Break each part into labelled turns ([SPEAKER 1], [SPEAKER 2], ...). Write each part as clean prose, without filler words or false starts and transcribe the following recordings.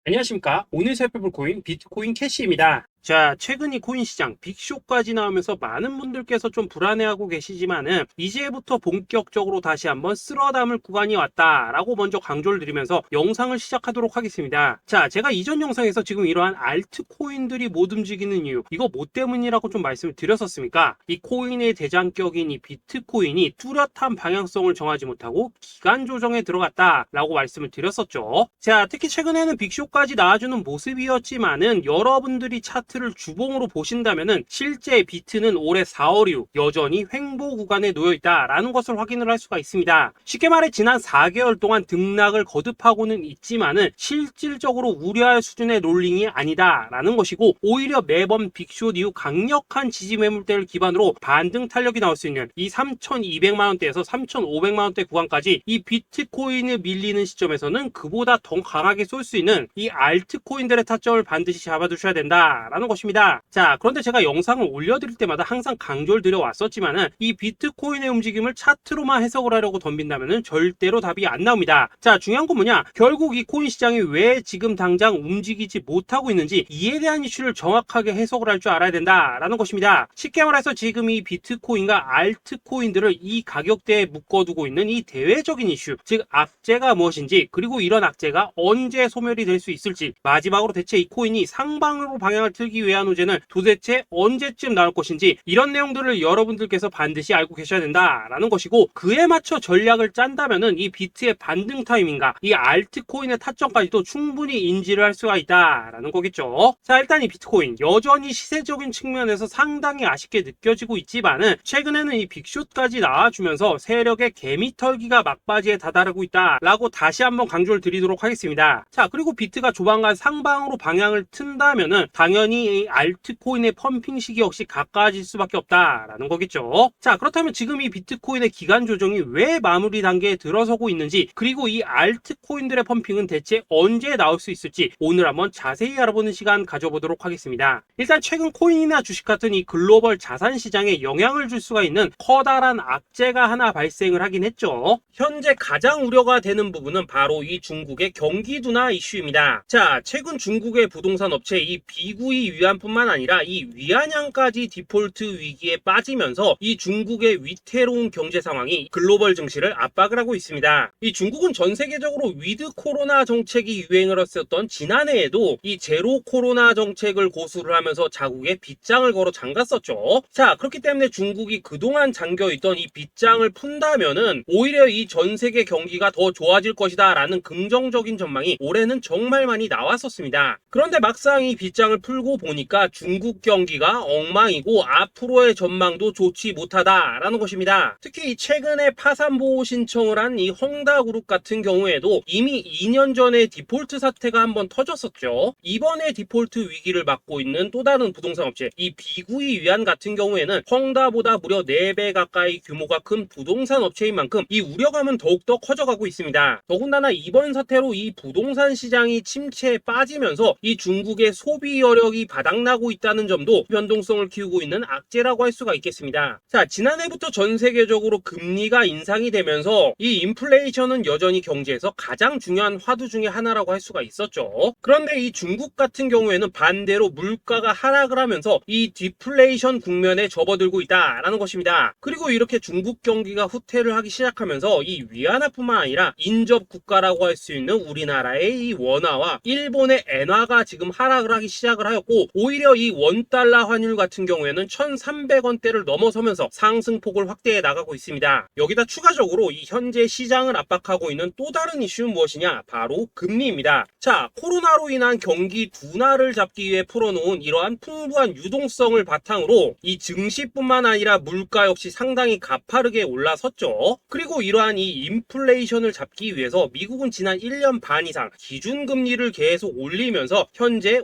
[SPEAKER 1] 안녕하십니까. 오늘 살펴볼 코인 비트코인 캐시입니다. 자, 최근 이 코인 시장 빅쇼까지 나오면서 많은 분들께서 좀 불안해하고 계시지만은 이제부터 본격적으로 다시 한번 쓸어 담을 구간이 왔다라고 먼저 강조를 드리면서 영상을 시작하도록 하겠습니다. 자, 제가 이전 영상에서 지금 이러한 알트코인들이 못 움직이는 이유, 이거 뭐 때문이라고 좀 말씀을 드렸었습니까? 이 코인의 대장격인 이 비트코인이 뚜렷한 방향성을 정하지 못하고 기간 조정에 들어갔다라고 말씀을 드렸었죠. 자, 특히 최근에는 빅쇼까지 나와주는 모습이었지만은 여러분들이 차트를 주봉으로 보신다면은 실제 비트는 올해 4월 이후 여전히 횡보 구간에 놓여 있다라는 것을 확인을 할 수가 있습니다. 쉽게 말해 지난 4개월 동안 등락을 거듭하고는 있지만은 실질적으로 우려할 수준의 롤링이 아니다라는 것이고, 오히려 매번 빅쇼 이후 강력한 지지 매물대를 기반으로 반등 탄력이 나올 수 있는 이 3,200만 원대에서 3,500만 원대 구간까지 이 비트코인을 밀리는 시점에서는 그보다 더 강하게 쏠 수 있는 이 알트코인들의 타점을 반드시 잡아두셔야 된다라는 것입니다. 자, 그런데 제가 영상을 올려드릴 때마다 항상 강조를 드려왔었지만은 이 비트코인의 움직임을 차트로만 해석을 하려고 덤빈다면은 절대로 답이 안 나옵니다. 자, 중요한 건 뭐냐? 결국 이 코인 시장이 왜 지금 당장 움직이지 못하고 있는지 이에 대한 이슈를 정확하게 해석을 할 줄 알아야 된다라는 것입니다. 쉽게 말해서 지금 이 비트코인과 알트코인들을 이 가격대에 묶어두고 있는 이 대외적인 이슈, 즉 악재가 무엇인지, 그리고 이런 악재가 언제 소멸이 될 수 있을지, 마지막으로 대체 이 코인이 상방으로 방향을 틀기 위한 호재는 도대체 언제쯤 나올 것인지, 이런 내용들을 여러분들께서 반드시 알고 계셔야 된다라는 것이고, 그에 맞춰 전략을 짠다면은 이 비트의 반등 타이밍과 이 알트코인의 타점까지도 충분히 인지를 할 수가 있다라는 거겠죠. 자, 일단 이 비트코인 여전히 시세적인 측면에서 상당히 아쉽게 느껴지고 있지만은 최근에는 이 빅숏까지 나와주면서 세력의 개미털기가 막바지에 다다르고 있다라고 다시 한번 강조를 드리도록 하겠습니다. 자, 그리고 비트가 조만간 상방으로 방향을 튼다면은 당연히 이 알트코인의 펌핑 시기 역시 가까워질 수밖에 없다라는 거겠죠. 자, 그렇다면 지금 이 비트코인의 기간 조정이 왜 마무리 단계에 들어서고 있는지, 그리고 이 알트코인들의 펌핑은 대체 언제 나올 수 있을지 오늘 한번 자세히 알아보는 시간 가져보도록 하겠습니다. 일단 최근 코인이나 주식 같은 이 글로벌 자산 시장에 영향을 줄 수가 있는 커다란 악재가 하나 발생을 하긴 했죠. 현재 가장 우려가 되는 부분은 바로 이 중국의 경기 둔화 이슈입니다. 자, 최근 중국의 부동산 업체 이 비구이 위안뿐만 아니라 이 위안양까지 디폴트 위기에 빠지면서 이 중국의 위태로운 경제 상황이 글로벌 증시를 압박을 하고 있습니다. 이 중국은 전 세계적으로 위드 코로나 정책이 유행을 했었던 지난해에도 이 제로 코로나 정책을 고수를 하면서 자국에 빗장을 걸어 잠갔었죠. 자, 그렇기 때문에 중국이 그동안 잠겨있던 이 빗장을 푼다면은 오히려 이 전 세계 경기가 더 좋아질 것이다 라는 긍정적인 전망이 올해는 정말 많이 나왔었습니다. 그런데 막상 이 빗장을 풀고 보니까 중국 경기가 엉망이고 앞으로의 전망도 좋지 못하다라는 것입니다. 특히 최근에 파산보호 신청을 한 이 헝다그룹 같은 경우에도 이미 2년 전에 디폴트 사태가 한번 터졌었죠. 이번에 디폴트 위기를 맞고 있는 또 다른 부동산 업체 이 비구이 위안 같은 경우에는 헝다보다 무려 4배 가까이 규모가 큰 부동산 업체인 만큼 이 우려감은 더욱더 커져가고 있습니다. 더군다나 이번 사태로 이 부동산 시장이 침체에 빠지면서 이 중국의 소비 여력이 바닥나고 있다는 점도 변동성을 키우고 있는 악재라고 할 수가 있겠습니다. 자, 지난해부터 전 세계적으로 금리가 인상이 되면서 이 인플레이션은 여전히 경제에서 가장 중요한 화두 중에 하나라고 할 수가 있었죠. 그런데 이 중국 같은 경우에는 반대로 물가가 하락을 하면서 이 디플레이션 국면에 접어들고 있다라는 것입니다. 그리고 이렇게 중국 경기가 후퇴를 하기 시작하면서 이 위안화뿐만 아니라 인접 국가라고 할 수 있는 우리나라의 이 원화와 일본의 엔화가 지금 하락을 하기 시작을 하였고, 오히려 이 원달러 환율 같은 경우에는 1,300원대를 넘어서면서 상승폭을 확대해 나가고 있습니다. 여기다 추가적으로 이 현재 시장을 압박하고 있는 또 다른 이슈는 무엇이냐? 바로 금리입니다. 자, 코로나로 인한 경기 둔화를 잡기 위해 풀어놓은 이러한 풍부한 유동성을 바탕으로 이 증시뿐만 아니라 물가 역시 상당히 가파르게 올라섰죠. 그리고 이러한 이 인플레이션을 잡기 위해서 미국은 지난 1년 반 이상 기준금리를 계속 올리면서 현재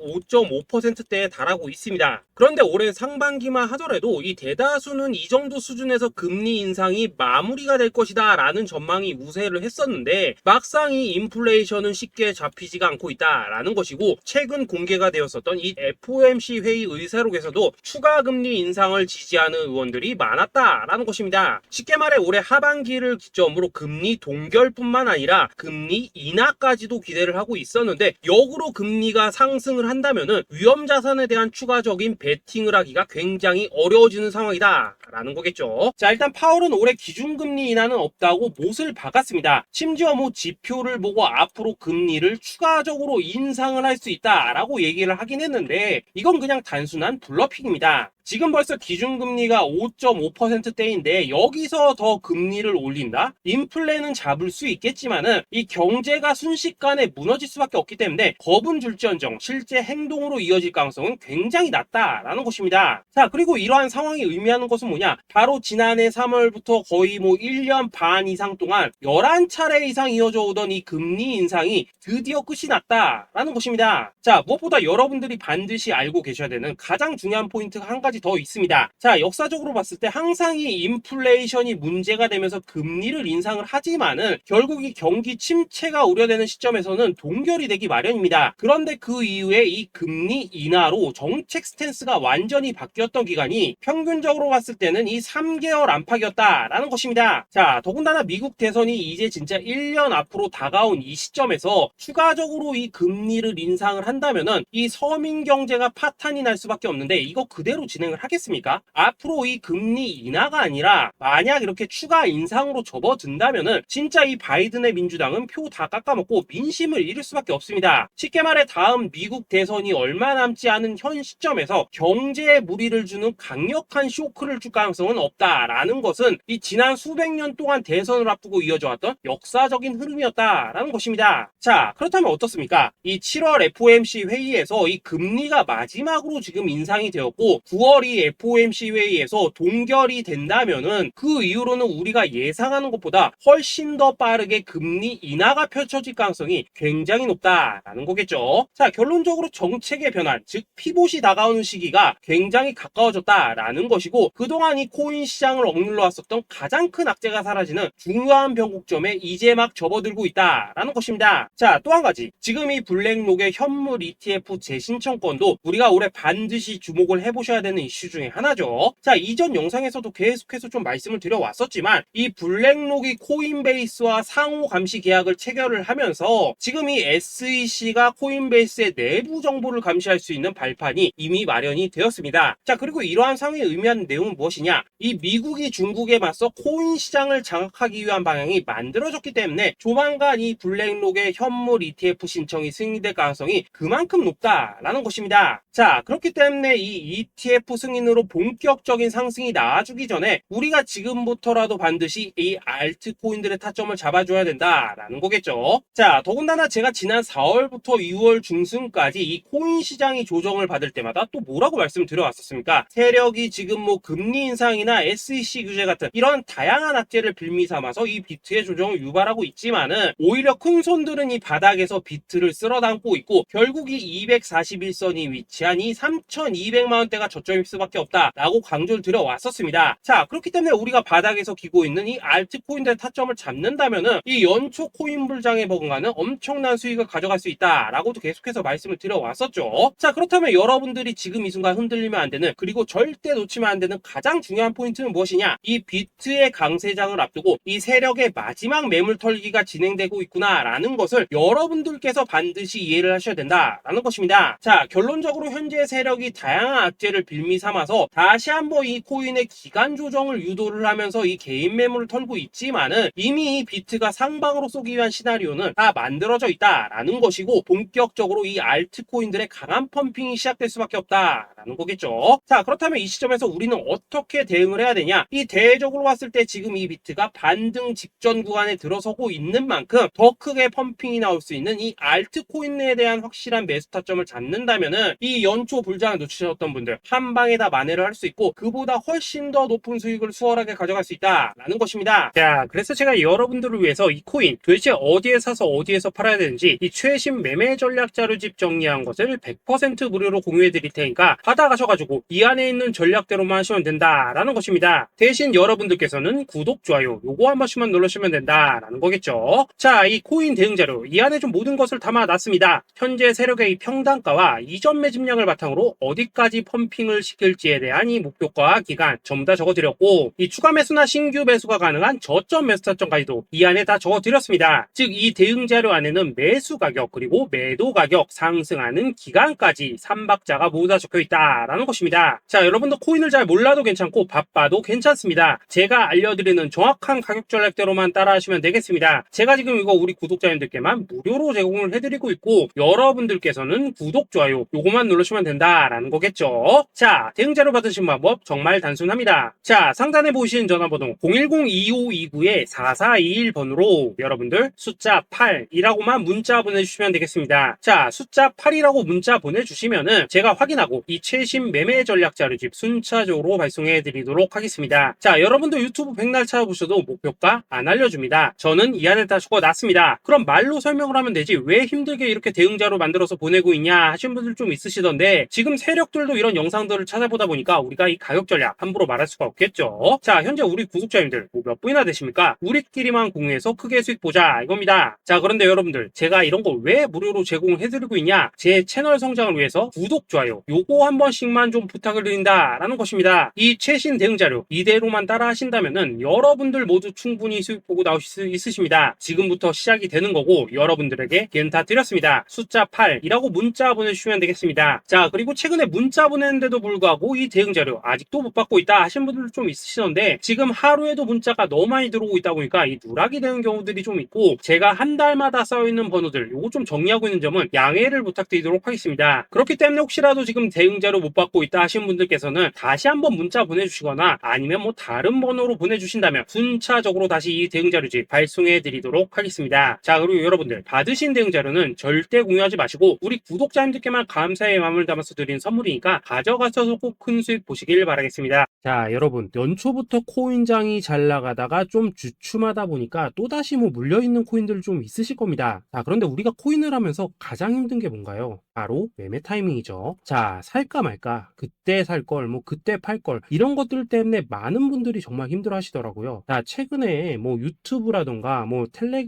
[SPEAKER 1] 50%대에 달하고 있습니다. 그런데 올해 상반기만 하더라도 이 대다수는 이 정도 수준에서 금리 인상이 마무리가 될 것이다 라는 전망이 우세를 했었는데 막상 이 인플레이션은 쉽게 잡히지가 않고 있다라는 것이고, 최근 공개가 되었었던 이 FOMC 회의 의사록에서도 추가 금리 인상을 지지하는 의원들이 많았다라는 것입니다. 쉽게 말해 올해 하반기를 기점으로 금리 동결뿐만 아니라 금리 인하까지도 기대를 하고 있었는데, 역으로 금리가 상승을 한다면은 위험 자산에 대한 추가적인 베팅을 하기가 굉장히 어려워지는 상황이다 라는 거겠죠. 자, 일단 파월은 올해 기준금리 인하는 없다고 못을 박았습니다. 심지어 뭐 지표를 보고 앞으로 금리를 추가적으로 인상을 할 수 있다라고 얘기를 하긴 했는데, 이건 그냥 단순한 블러핑입니다. 지금 벌써 기준금리가 5.5%대인데 여기서 더 금리를 올린다? 인플레는 잡을 수 있겠지만은 이 경제가 순식간에 무너질 수밖에 없기 때문에 겁은 줄지언정 실제 행동으로 이어질 가능성은 굉장히 낮다라는 것입니다. 자, 그리고 이러한 상황이 의미하는 것은 뭐냐? 바로 지난해 3월부터 거의 뭐 1년 반 이상 동안 11차례 이상 이어져 오던 이 금리 인상이 드디어 끝이 났다라는 것입니다. 자, 무엇보다 여러분들이 반드시 알고 계셔야 되는 가장 중요한 포인트가 한 가지 더 있습니다. 자, 역사적으로 봤을 때 항상 이 인플레이션이 문제가 되면서 금리를 인상을 하지만은 결국 이 경기 침체가 우려되는 시점에서는 동결이 되기 마련입니다. 그런데 그 이후에 이 금리 인하로 정책 스탠스가 완전히 바뀌었던 기간이 평균적으로 봤을 때는 이 3개월 안팎이었다라는 것입니다. 자, 더군다나 미국 대선이 이제 진짜 1년 앞으로 다가온 이 시점에서 추가적으로 이 금리를 인상을 한다면은 이 서민 경제가 파탄이 날 수밖에 없는데, 이거 그대로 진행을 하겠습니까? 앞으로 이 금리 인하가 아니라 만약 이렇게 추가 인상으로 접어든다면은 진짜 이 바이든의 민주당은 표 다 깎아먹고 민심을 잃을 수밖에 없습니다. 쉽게 말해 다음 미국 대선이 얼마 남지 않은 현 시점에서 경제에 무리를 주는 강력한 쇼크를 줄 가능성은 없다라는 것은 이 지난 수백 년 동안 대선을 앞두고 이어져 왔던 역사적인 흐름이었다라는 것입니다. 자, 그렇다면 어떻습니까? 이 7월 FOMC 회의에서 이 금리가 마지막으로 지금 인상이 되었고 9월 이 FOMC 회의에서 동결이 된다면은 그 이후로는 우리가 예상하는 것보다 훨씬 더 빠르게 금리 인하가 펼쳐질 가능성이 굉장히 높다라는 거겠죠. 자, 결론적으로 정책의 변환, 즉 피봇이 다가오는 시기가 굉장히 가까워졌다라는 것이고, 그동안 이 코인 시장을 억눌러 왔었던 가장 큰 악재가 사라지는 중요한 변곡점에 이제 막 접어들고 있다라는 것입니다. 자, 또 한 가지, 지금 이 블랙록의 현물 ETF 재신청권도 우리가 올해 반드시 주목을 해보셔야 되는 이슈 중에 하나죠. 자, 이전 영상에서도 계속해서 좀 말씀을 드려왔었지만 이 블랙록이 코인베이스와 상호 감시 계약을 체결을 하면서 지금 이 SEC가 코인베이스의 내부 정보를 감시할 수 있는 발판이 이미 마련이 되었습니다. 자, 그리고 이러한 상황이 의미하는 내용은 무엇이냐? 이 미국이 중국에 맞서 코인 시장을 장악하기 위한 방향이 만들어졌기 때문에 조만간 이 블랙록의 현물 ETF 신청이 승인될 가능성이 그만큼 높다라는 것입니다. 자, 그렇기 때문에 이 ETF 승인으로 본격적인 상승이 나와주기 전에 우리가 지금부터라도 반드시 이 알트코인들의 타점을 잡아줘야 된다라는 거겠죠. 자, 더군다나 제가 지난 4월부터 6월 중순까지 이 코인 시장이 조정을 받을 때마다 또 뭐라고 말씀을 드려왔었습니까? 세력이 지금 뭐 금리 인상이나 SEC 규제 같은 이런 다양한 악재를 빌미 삼아서 이 비트의 조정을 유발하고 있지만은 오히려 큰 손들은 이 바닥에서 비트를 쓸어 담고 있고 결국 이 241선이 위치한 이 3,200만 원대가 저점일 수밖에 없다라고 강조를 드려왔었습니다. 자, 그렇기 때문에 우리가 바닥에서 기고 있는 이 알트코인들의 타점을 잡는다면은 이 연초 코인 불장에 버금가는 엄청난 수익을 가져갈 수 있다라고도 계속해서 말씀을 드려왔었죠. 자, 그렇다면 여러분들이 지금 이 순간 흔들리면 안 되는, 그리고 절대 놓치면 안 되는 가장 중요한 포인트는 무엇이냐? 이 비트의 강세장을 앞두고 이 세력의 마지막 매물 털기가 진행되고 있구나라는 것을 여러분들께서 반드시 이해를 하셔야 된다라는 것입니다. 자, 결론적으로 현재 세력이 다양한 악재를 빌미 삼아서 다시 한번 이 코인의 기간 조정을 유도를 하면서 이 개인 매물을 털고 있지만은 이미 이 비트가 상방으로 쏘기 위한 시나리오는 다 만들어져 있다라는 것이고, 본격적으로 이 알트코인들의 강한 펌핑이 시작될 수밖에 없다라는 거겠죠. 자, 그렇다면 이 시점에서 우리는 어떻게 대응을 해야 되냐? 이 대외적으로 봤을 때 지금 이 비트가 반등 직전 구간에 들어서고 있는 만큼 더 크게 펌핑이 나올 수 있는 이 알트코인에 대한 확실한 매수 타점을 잡는다면은 이 연초 불장을 놓치셨던 분들 한 방에 다 만회를 할 수 있고 그보다 훨씬 더 높은 수익을 수월하게 가져갈 수 있다라는 것입니다. 자, 그래서 제가 여러분들을 위해서 이 코인 도대체 어디에 사서 어디에서 팔아야 되는지 이 최신 매매 전략 자료집 정리한 것을 100% 무료로 공유해 드릴 테니까 받아가셔가지고 이 안에 있는 전략대로만 하시면 된다라는 것입니다. 대신 여러분들께서는 구독, 좋아요 요거 한 번씩만 눌러주시면 된다라는 거겠죠. 자, 이 코인 대응 자료 이 안에 좀 모든 것을 담아놨습니다. 현재 세력의 이 평단가와 이전 매집량을 바탕으로 어디까지 펌핑을 시킬지에 대한 이 목표가 기간 전부 다 적어드렸고 이 추가 매수나 신규 매수가 가능한 저점 매수 타점까지도 이 안에 다 적어드렸습니다. 즉 이 대응 자료 안에는 매수 가격 그리고 매도 가격 상승하는 기간까지 3박자가 모두 다 적혀있다라는 것입니다. 자, 여러분도 코인을 잘 몰라도 괜찮고 바빠도 괜찮습니다. 제가 알려드리는 정확한 가격 전략대로만 따라하시면 되겠습니다. 제가 지금 이거 우리 구독자님들께만 무료로 제공을 해드리고 있고 여러분들께서는 구독, 좋아요 요거만 누르시면 된다라는 거겠죠. 자, 대응 자료 받으신 방법 정말 단순합니다. 자, 상단에 보이시는 전화번호 010-2529-4421번으로 여러분들 숫자 8이라고만 문자 보내주시면 되겠습니다. 자, 숫자 8이라고 문자 보내주시면은 제가 확인하고 이 최신 매매 전략 자료집 순차적으로 발송해 드리도록 하겠습니다. 자, 여러분도 유튜브 백날 찾아보셔도 목표가 안 알려줍니다. 저는 이 안에 다 적어놨습니다. 그럼 말로 설명을 하면 되지 왜 힘들게 이렇게 대응 자료 만들어서 보내고 있냐 하신 분들 좀 있으시던데 지금 세력들도 이런 영상들을 찾아보다 보니까 우리가 이 가격 전략 함부로 말할 수가 없겠죠. 자, 현재 우리 구독자님들 몇 분이나 되십니까? 우리끼리만 공유해서 크게 수익 보자 이겁니다. 자, 그런데 여러분들 제가 이런 거 왜 무료로 제공을 해드리고 있냐? 제 채널 성장을 위해서 구독, 좋아요 요거 한 번씩만 좀 부탁을 드린다라는 것입니다. 이 최신 대응 자료 이대로만 따라 하신다면은 여러분들 모두 충분히 수익 보고 나오실 수 있으십니다. 지금부터 시작이 되는 거고 여러분들에게 기회는 다 드렸습니다. 숫자 8이라고 문자 보내주시면 되겠습니다. 자, 그리고 최근에 문자 보냈는데도 불구하고 이 대응 자료 아직도 못 받고 있다 하신 분들 좀 있으시던데 지금 하루에도 문자가 너무 많이 들어오고 있다 보니까 이 누락이 되는 경우들이 좀 있고 제가 한 달마다 쌓여있는 번호들 요거 좀 정리하고 있는 점은 양해를 부탁드리도록 하겠습니다. 그렇기 때문에 혹시라도 지금 대응 자료 못 받고 있다 하신 분들께서는 다시 한번 문자 보내주시거나 아니면 뭐 다른 번호로 보내주신다면 순차적으로 다시 이 대응 자료집 발송해 드리도록 하겠습니다. 자, 그리고 여러분들 받으신 대응 자료는 절대 공유하지 마시고 우리 구독자님들께만 감사의 마음을 담아서 드린 선물이니까 가져가셔서 꼭 큰 수익 보시길 바라겠습니다. 자, 여러분 연초부터 코인장이 잘 나가다가 좀 주춤하다 보니까 또다시 뭐 물려있는 코인들 좀 있으실 겁니다. 자, 그런데 우리가 코인을 하면서 가장 힘든 게 뭔가요? 바로 매매 타이밍이죠. 자, 살까 말까 그때 살 걸 뭐 그때 팔 걸 이런 것들 때문에 많은 분들이 정말 힘들어 하시더라고요. 자, 최근에 뭐 유튜브라던가 뭐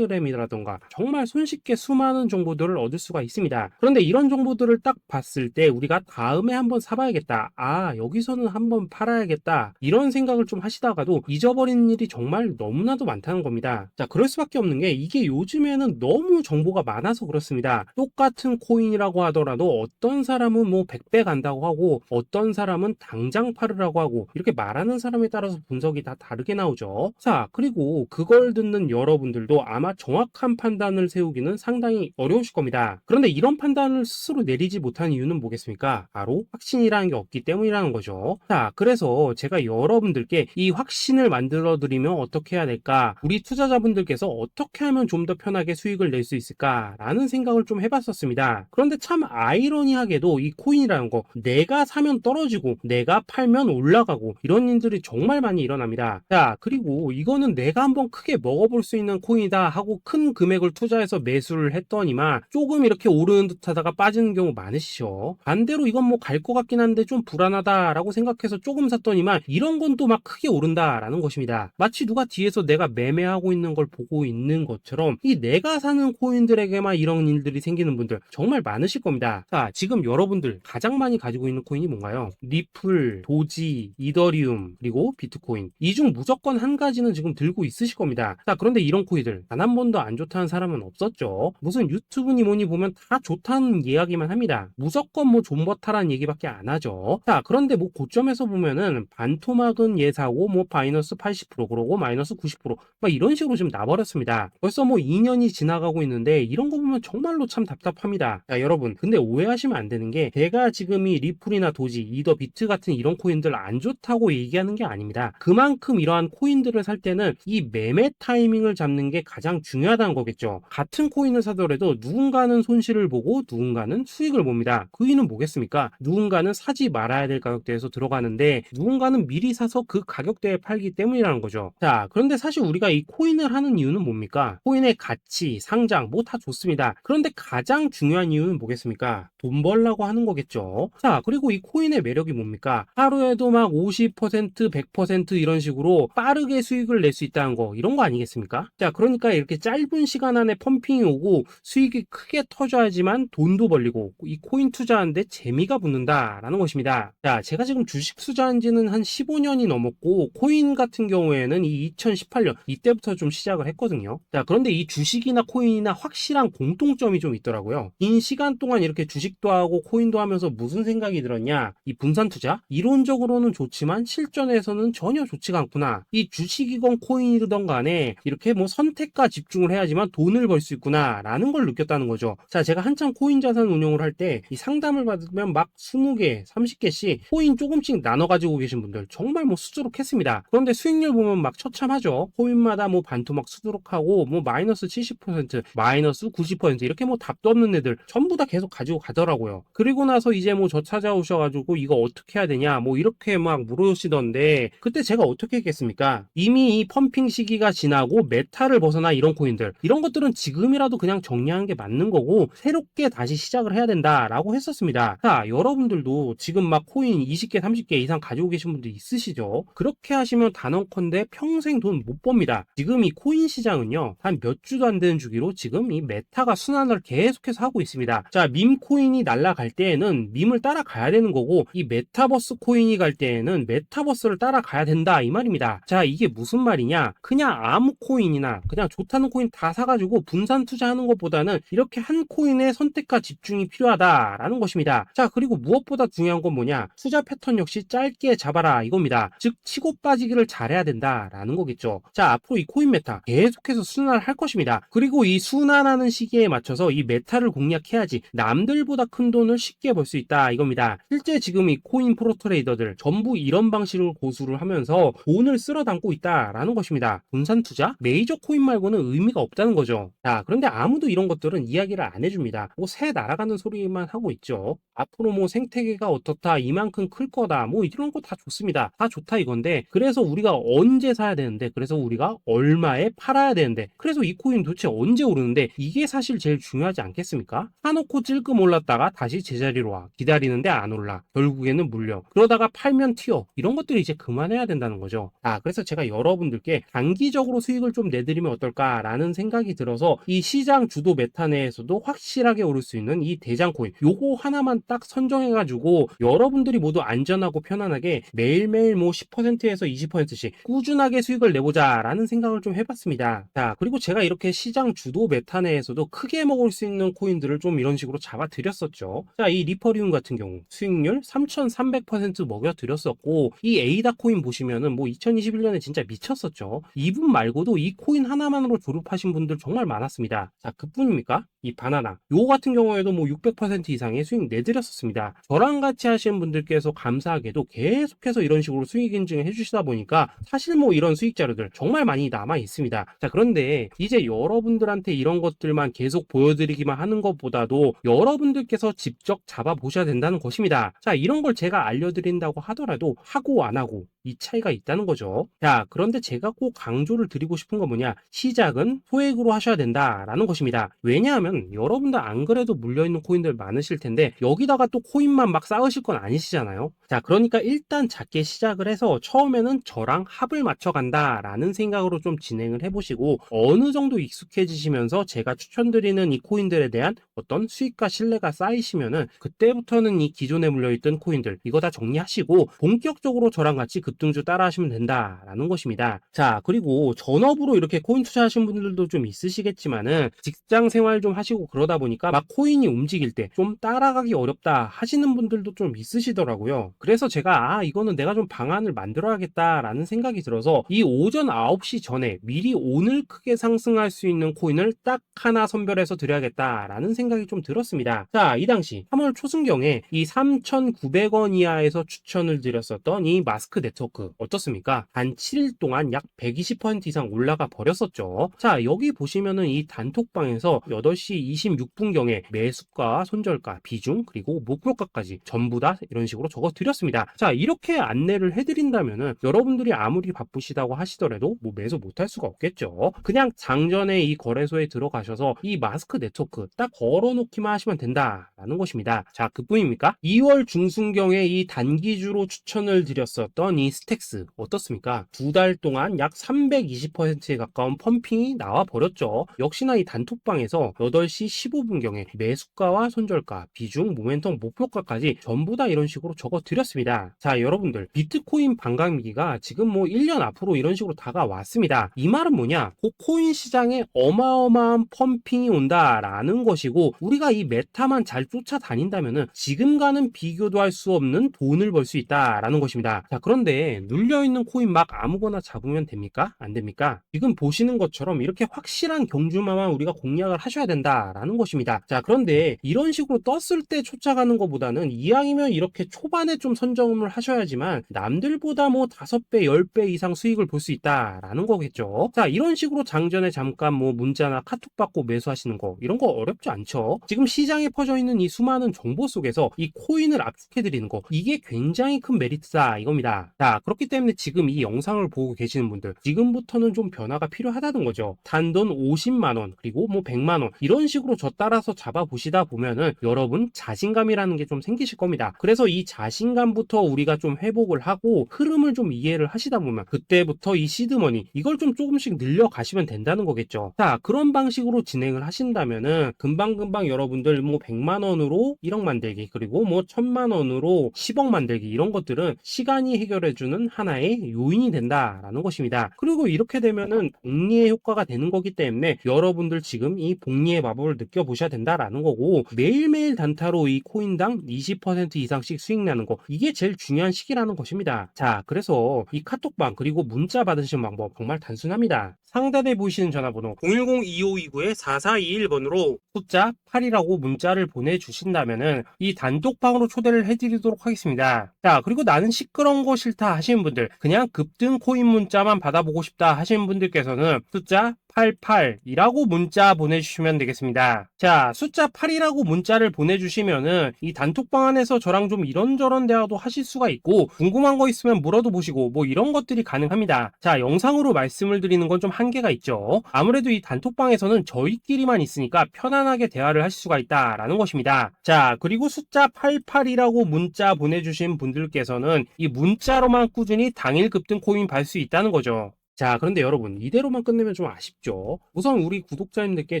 [SPEAKER 1] 텔레그램이라던가 정말 손쉽게 수많은 정보들을 얻을 수가 있습니다. 그런데 이런 정보들을 딱 봤을 때 우리가 다음에 한번 사봐야겠다, 아 여기서는 한번 팔아야겠다 이런 생각을 좀 하시다가도 잊어버리는 일이 정말 너무나도 많다는 겁니다. 자, 그럴 수밖에 없는 게 이게 요즘에는 너무 정보가 많아서 그렇습니다. 똑같은 코인이라고 하더라도 어떤 사람은 뭐 100배 간다고 하고 어떤 사람은 당장 팔으라고 하고 이렇게 말하는 사람에 따라서 분석이 다 다르게 나오죠. 자, 그리고 그걸 듣는 여러분들도 아마 정확한 판단을 세우기는 상당히 어려우실 겁니다. 그런데 이런 판단을 스스로 내리지 못한 이유는 뭐겠습니까? 바로 확신이라는 게 없기 때문이라는 거죠. 자, 그래서 제가 여러분들께 이 확신을 만들어 드리면 어떻게 해야 될까? 우리 투자자분들께서 어떻게 하면 좀 더 편하게 수익을 낼 수 있을까? 라는 생각을 좀 해봤었습니다. 그런데 참 아이러니하게도 이 코인이라는 거 내가 사면 떨어지고 내가 팔면 올라가고 이런 일들이 정말 많이 일어납니다. 자, 그리고 이거는 내가 한번 크게 먹어볼 수 있는 코인이다 하고 큰 금액을 투자해서 매수를 했더니만 조금 이렇게 오르는 듯 하다가 빠지는 경우 많으시죠. 반대로 이건 뭐 갈 것 같긴 한데 좀 불안하다라고 생각해서 조금 샀더니만 이런 건 또 막 크게 오른다라는 것입니다. 마치 누가 뒤에서 내가 매매하고 있는 걸 보고 있는 것처럼 이 내가 사는 코인들에게만 이런 일들이 생기는 분들 정말 많으실 겁니다. 자, 지금 여러분들 가장 많이 가지고 있는 코인이 뭔가요? 리플, 도지, 이더리움, 그리고 비트코인. 이 중 무조건 한 가지는 지금 들고 있으실 겁니다. 자, 그런데 이런 코인들 단 한 번도 안 좋다는 사람은 없었죠. 무슨 유튜브니 뭐니 보면 다 좋다는 이야기만 합니다. 무조건 뭐 존버타라는 얘기밖에 안 하죠. 자, 그런데 뭐 고점에서 보면은 반토막은 예사고 뭐 마이너스 80% 그러고 마이너스 90% 막 이런 식으로 지금 나버렸습니다. 벌써 뭐 2년이 지나가고 있는데 이런 거 보면 정말로 참 답답합니다. 자, 여러분 근데 오해하시면 안 되는 게 제가 지금 이 리플이나 도지, 이더 비트 같은 이런 코인들 안 좋다고 얘기하는 게 아닙니다. 그만큼 이러한 코인들을 살 때는 이 매매 타이밍을 잡는 게 가장 중요하다는 거겠죠. 같은 코인을 사더라도 누군가는 손실을 보고 누군가는 수익을 봅니다. 그 이유는 뭐겠습니까? 누군가는 사지 말아야 될 가격대에서 들어가는데 누군가는 미리 사서 그 가격대에 팔기 때문이라는 거죠. 자, 그런데 사실 우리가 이 코인을 하는 이유는 뭡니까? 코인의 가치, 상장 뭐 다 좋습니다. 그런데 가장 중요한 이유는 뭐겠습니까? 돈 벌라고 하는 거겠죠. 자, 그리고 이 코인의 매력이 뭡니까? 하루에도 막 50%, 100% 이런 식으로 빠르게 수익을 낼 수 있다는 거, 이런 거 아니겠습니까? 자, 그러니까 이렇게 짧은 시간 안에 펌핑이 오고 수익이 크게 터져야지만 돈도 벌리고 이 코인 투자하는데 재미가 붙는다라는 것입니다. 자, 제가 지금 주식 투자한 지는 한 15년이 넘었고 코인 같은 경우에는 이 2018년 이때부터 좀 시작을 했거든요. 자, 그런데 이 주식이나 코인이나 확실한 공통점이 좀 있더라고요. 긴 시간 동안 이렇게 주식도 하고 코인도 하면서 무슨 생각이 들었냐? 이 분산 투자? 이론적으로는 좋지만 실전에서는 전혀 좋지가 않구나. 이 주식이건 코인이든 간에 이렇게 뭐 선택과 집중을 해야지만 돈을 벌 수 있구나 라는 걸 느꼈다는 거죠. 자, 제가 한참 코인 자산 운용을 할 때 이 상담을 받으면 막 20개, 30개씩 코인 조금씩 나눠 가지고 계신 분들 정말 뭐 수두룩했습니다. 그런데 수익률 보면 막 처참하죠. 코인마다 뭐 반토막 수두룩하고 뭐 마이너스 70%, 마이너스 90% 이렇게 뭐 답도 없는 애들 전부 다 계속 가지고 가더라고요. 그리고 나서 이제 뭐 저 찾아오셔가지고 이거 어떻게 해야 되냐 뭐 이렇게 막 물으시던데 그때 제가 어떻게 했겠습니까? 이미 이 펌핑 시기가 지나고 메타를 벗어나 이런 코인들 이런 것들은 지금이라도 그냥 정리하는 게 맞는 거고 새롭게 다시 시작을 해야 된다라고 했었습니다. 자, 여러분들도 지금 막 코인 20개, 30개 이상 가지고 계신 분들 있으시죠? 그렇게 하시면 단언컨대 평생 돈 못 법니다. 지금 이 코인 시장은요 한 몇 주도 안 되는 주기로 지금 이 메타가 순환을 계속해서 하고 있습니다. 자, 밈 코인이 날아갈 때에는 밈을 따라가야 되는 거고 이 메타버스 코인이 갈 때에는 메타버스를 따라가야 된다 이 말입니다. 자, 이게 무슨 말이냐? 그냥 아무 코인이나 그냥 좋다는 코인 다 사가지고 분산 투자하는 것보다는 이렇게 한 코인의 선택과 집중이 필요하다라는 것입니다. 자, 그리고 무엇보다 중요한 건 뭐냐? 투자 패턴 역시 짧게 잡아라 이겁니다. 즉 치고 빠지기를 잘해야 된다라는 거겠죠. 자, 앞으로 이 코인 메타 계속해서 순환을 할 것입니다. 그리고 이 순환하는 시기에 맞춰서 이 메타를 공략해야지 남들보다 큰 돈을 쉽게 벌 수 있다 이겁니다. 실제 지금 이 코인 프로 트레이더들 전부 이런 방식을 고수를 하면서 돈을 쓸어 담고 있다라는 것입니다. 분산 투자? 메이저 코인 말고는 의미가 없다는 거죠. 자, 그런데 아무도 이런 것들은 이야기를 안 해줍니다. 뭐 새 날아가는 소리만 하고 있죠. 앞으로 뭐 생태계가 어떻다, 이만큼 클 거다, 뭐 이런 거 다 좋습니다. 다 좋다 이건데 그래서 우리가 언제 사야 되는데 그래서 우리가 얼마에 팔아야 되는데 그래서 이 코인 도대체 언제 오르는데 이게 사실 제일 중요하지 않겠습니까? 사놓고 찔끔 올랐다가 다시 제자리로 와 기다리는데 안 올라 결국에는 물려 그러다가 팔면 튀어 이런 것들이 이제 그만해야 된다는 거죠. 그래서 제가 여러분들께 단기적으로 수익을 좀 내드리면 어떨까라는 생각이 들어서 이 시장 주도 메타 내에서도 확실하게 오를 수 있는 이 대장 코인 요거 하나만 딱 선정해가지고 여러분들이 모두 안전하고 편안하게 매일매일 뭐 10%에서 20%씩 꾸준하게 수익을 내보자 라는 생각을 좀 해봤습니다. 자, 그리고 제가 이렇게 시장 주도 메타 내에서도 크게 먹을 수 있는 코인들을 좀 이런 식으로 잡아드렸었죠. 자, 이 리퍼리움 같은 경우 수익률 3300% 먹여드렸었고 이 에이다 코인 보시면은 뭐 2021년에 진짜 미쳤었죠. 이분 말고도 이 코인 하나만으로 졸업하신 분들 정말 많았습니다. 자, 그뿐입니까? 이 바나나 요거 같은 경우에도 뭐 600% 이상의 수익 내드렸었습니다. 저랑 같이 하시는 분들께서 감사하게도 계속해서 이런 식으로 수익 인증을 해주시다 보니까 사실 뭐 이런 수익 자료들 정말 많이 남아 있습니다. 자, 그런데 이제 여러분들한테 이런 것들만 계속 보여드리기만 하는 것보다도 여러분들께서 직접 잡아보셔야 된다는 것입니다. 자, 이런 걸 제가 알려드린다고 하더라도 하고 안 하고 이 차이가 있다는 거죠. 자, 그런데 제가 꼭 강조를 드리고 싶은 건 뭐냐? 시작은 소액으로 하셔야 된다라는 것입니다. 왜냐하면 여러분들 안 그래도 물려있는 코인들 많으실 텐데 여기다가 또 코인만 막 쌓으실 건 아니시잖아요. 자, 그러니까 일단 작게 시작을 해서 처음에는 저랑 합을 맞춰 간다라는 생각으로 좀 진행을 해보시고 어느 정도 익숙해지시면서 제가 추천드리는 이 코인들에 대한 어떤 수익과 신뢰가 쌓이시면은 그때부터는 이 기존에 물려있던 코인들 이거 다 정리하시고 본격적으로 저랑 같이 급등주 따라 하시면 된다라는 것입니다. 자, 그리고 전업으로 이렇게 코인 투자하시는 분들도 좀 있으시겠지만은 직장 생활 좀 하시고 그러다 보니까 막 코인이 움직일 때 좀 따라가기 어렵다 하시는 분들도 좀 있으시더라고요. 그래서 제가 이거는 내가 좀 방안을 만들어야겠다라는 생각이 들어서 이 오전 9시 전에 미리 오늘 크게 상승할 수 있는 코인을 딱 하나 선별해서 드려야겠다라는 생각이 좀 들었습니다. 드렸습니다. 자, 이 당시 3월 초순경에 이 3,900원 이하에서 추천을 드렸었던 이 마스크 네트워크 어떻습니까? 단 7일 동안 약 120% 이상 올라가 버렸었죠. 자, 여기 보시면은 이 단톡방에서 8시 26분경에 매수가, 손절가, 비중, 그리고 목표가까지 전부 다 이런 식으로 적어 드렸습니다. 자, 이렇게 안내를 해드린다면은 여러분들이 아무리 바쁘시다고 하시더라도 뭐 매수 못할 수가 없겠죠. 그냥 장전에 이 거래소에 들어가셔서 이 마스크 네트워크 딱 걸어놓기만 하시면 된다라는 것입니다. 자, 그뿐입니까? 2월 중순경에 이 단기주로 추천을 드렸었던 이 스택스 어떻습니까? 2달 동안 약 320%에 가까운 펌핑이 나와 버렸죠. 역시나 이 단톡방에서 8시 15분경에 매수가와 손절가, 비중, 모멘텀, 목표가까지 전부 다 이런 식으로 적어 드렸습니다. 자, 여러분들 비트코인 반감기가 지금 뭐 1년 앞으로 이런 식으로 다가왔습니다. 이 말은 뭐냐? 그 코인 시장에 어마어마한 펌핑이 온다라는 것이고, 우리가 이 메타만 잘 쫓아다닌다면은 지금과는 비교도 할 수 없는 돈을 벌 수 있다라는 것입니다. 자, 그런데 눌려있는 코인 막 아무거나 잡으면 됩니까? 안 됩니까? 지금 보시는 것처럼 이렇게 확실한 경주마만 우리가 공략을 하셔야 된다라는 것입니다. 자, 그런데 이런 식으로 떴을 때 쫓아가는 것보다는 이왕이면 이렇게 초반에 좀 선점을 하셔야지만 남들보다 뭐 5배, 10배 이상 수익을 볼 수 있다라는 거겠죠. 자, 이런 식으로 장전에 잠깐 뭐 문자나 카톡 받고 매수하시는 거, 이런 거 어렵지 않죠. 지금 시장에 퍼져 있는 이 수많은 정보 속에서 이 코인을 압축해 드리는 거, 이게 굉장히 큰 메리트다 이겁니다. 자, 그렇기 때문에 지금 이 영상을 보고 계시는 분들, 지금부터는 좀 변화가 필요하다는 거죠. 단돈 50만원 그리고 뭐 100만원 이런 식으로 저 따라서 잡아보시다 보면은 여러분 자신감이라는 게 좀 생기실 겁니다. 그래서 이 자신감부터 우리가 좀 회복을 하고 흐름을 좀 이해를 하시다 보면 그때부터 이 시드머니 이걸 좀 조금씩 늘려 가시면 된다는 거겠죠. 자, 그런 방식으로 진행을 하신다면은 금방금방 여러분들 뭐 100만원으로 1억 만들기, 그리고 뭐 1000만원으로 10억 만들기, 이런 것들은 시간이 해결해주는 하나의 요인이 된다라는 것입니다. 그리고 이렇게 되면은 복리의 효과가 되는 거기 때문에 여러분들 지금 이 복리의 마법을 느껴보셔야 된다라는 거고, 매일매일 단타로 이 코인당 20% 이상씩 수익 나는 거, 이게 제일 중요한 시기라는 것입니다. 자, 그래서 이 카톡방 그리고 문자 받으시는 방법 정말 단순합니다. 상단에 보이시는 전화번호 010-2529-4421번으로 숫자 8이라고 문자를 보내주신다면은 이 단톡방으로 초대를 해드리도록 하겠습니다. 자, 그리고 나는 시끄러운 거 싫다 하시는 분들, 그냥 급등 코인 문자만 받아보고 싶다 하시는 분들께서는 숫자 88이라고 문자 보내주시면 되겠습니다. 자, 숫자 8이라고 문자를 보내주시면은 이 단톡방 안에서 저랑 좀 이런저런 대화도 하실 수가 있고, 궁금한 거 있으면 물어도 보시고 뭐 이런 것들이 가능합니다. 자, 영상으로 말씀을 드리는 건 좀 한계가 있죠. 아무래도 이 단톡방에서는 저희끼리만 있으니까 편안하게 대화를 하실 수가 있다라는 것입니다. 자, 그리고 숫자 88이라고 문자 보내주신 분들께서는 이 문자로만 꾸준히 당일 급등 코인 받을 수 있다는 거죠. 자, 그런데 여러분 이대로만 끝내면 좀 아쉽죠. 우선 우리 구독자님들께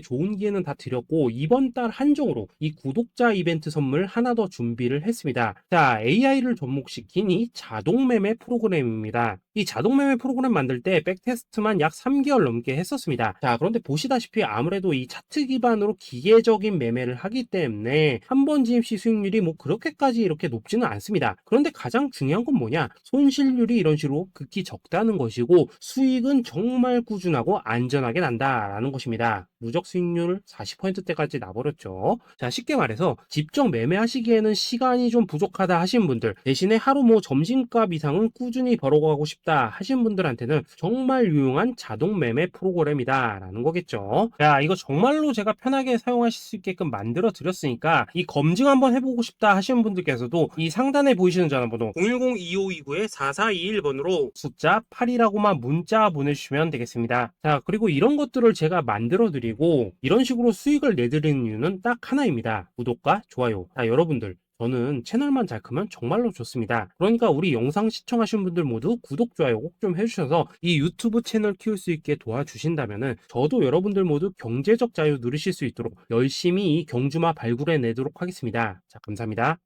[SPEAKER 1] 좋은 기회는 다 드렸고, 이번 달 한정으로 이 구독자 이벤트 선물 하나 더 준비를 했습니다. 자, AI를 접목시킨 이 자동 매매 프로그램입니다. 이 자동 매매 프로그램 만들 때 백테스트만 약 3개월 넘게 했었습니다. 자, 그런데 보시다시피 아무래도 이 차트 기반으로 기계적인 매매를 하기 때문에 한 번 지입 시 수익률이 뭐 그렇게까지 이렇게 높지는 않습니다. 그런데 가장 중요한 건 뭐냐? 손실률이 이런 식으로 극히 적다는 것이고, 수익은 정말 꾸준하고 안전하게 난다라는 것입니다. 누적 수익률 40%대까지 나버렸죠. 자, 쉽게 말해서 직접 매매하시기에는 시간이 좀 부족하다 하신 분들, 대신에 하루 뭐 점심값 이상은 꾸준히 벌어가고 싶다 하신 분들한테는 정말 유용한 자동 매매 프로그램이다 라는 거겠죠. 자, 이거 정말로 제가 편하게 사용하실 수 있게끔 만들어 드렸으니까 이 검증 한번 해보고 싶다 하시는 분들께서도 이 상단에 보이시는 전화번호 010-2529-4421번으로 숫자 8이라고만 문자 보내주시면 되겠습니다. 자, 그리고 이런 것들을 제가 만들어 드리고 이런 식으로 수익을 내드리는 이유는 딱 하나입니다. 구독과 좋아요. 자, 여러분들 저는 채널만 잘 크면 정말로 좋습니다. 그러니까 우리 영상 시청하신 분들 모두 구독, 좋아요 꼭 좀 해주셔서 이 유튜브 채널 키울 수 있게 도와주신다면은 저도 여러분들 모두 경제적 자유 누리실 수 있도록 열심히 이 경주마 발굴해 내도록 하겠습니다. 자, 감사합니다.